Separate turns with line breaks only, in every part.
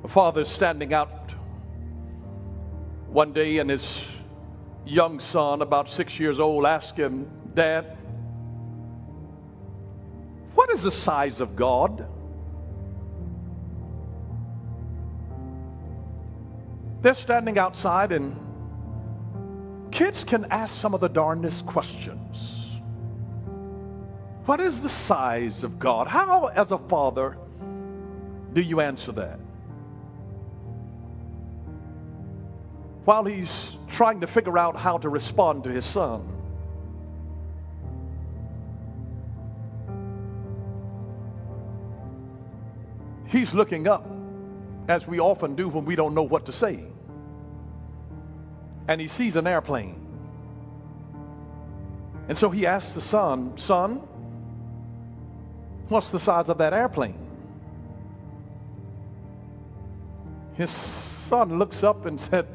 A father is standing out one day, and his young son, about 6 years old, asked him, "Dad, what is the size of God?" They're standing outside, and kids can ask some of the darndest questions. What is the size of God? How, as a father, do you answer that? While he's trying to figure out how to respond to his son, he's looking up, as we often do when we don't know what to say. And he sees an airplane. And so he asks the son, "Son, what's the size of that airplane?" His son looks up and said,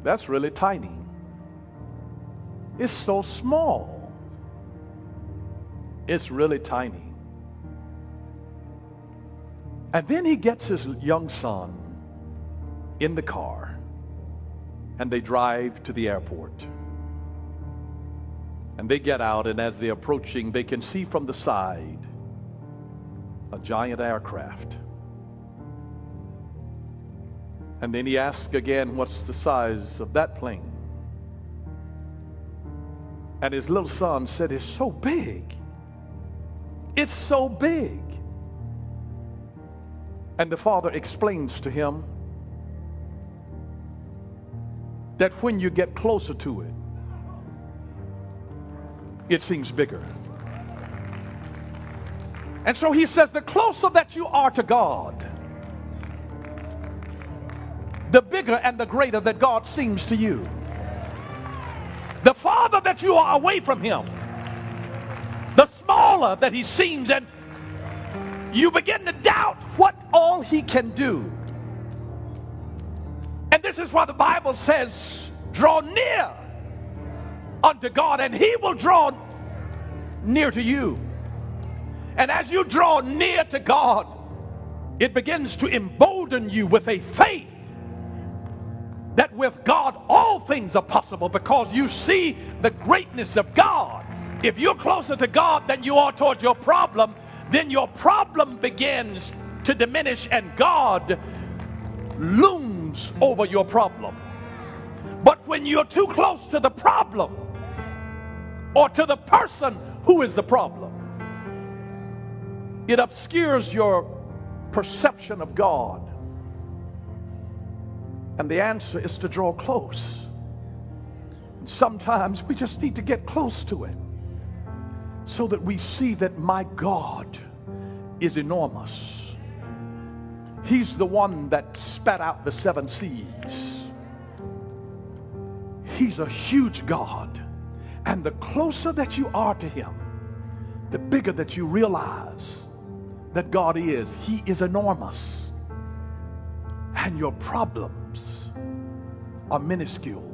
"That's really tiny. It's so small. It's really tiny." And then he gets his young son in the car, and they drive to the airport. And they get out, and as they're approaching, they can see from the side a giant aircraft. And then he asks again, "What's the size of that plane?" And his little son said, "It's so big. It's so big." And the father explains to him that when you get closer to it, it seems bigger. And so he says, the closer that you are to God, the bigger and the greater that God seems to you. The farther that you are away from him, the smaller that he seems, and you begin to doubt what all he can do. And this is why the Bible says, draw near unto God, and he will draw near to you. And as you draw near to God, it begins to embolden you with a faith that with God all things are possible, because you see the greatness of God. If you're closer to God than you are towards your problem, then your problem begins to diminish and God looms over your problem. But when you're too close to the problem or to the person who is the problem, it obscures your perception of God. And the answer is to draw close. And sometimes we just need to get close to it so that we see that my God is enormous. He's the one that spat out the 7 seas. He's a huge God. And the closer that you are to him, the bigger that you realize that God is. He is enormous. And your problems are minuscule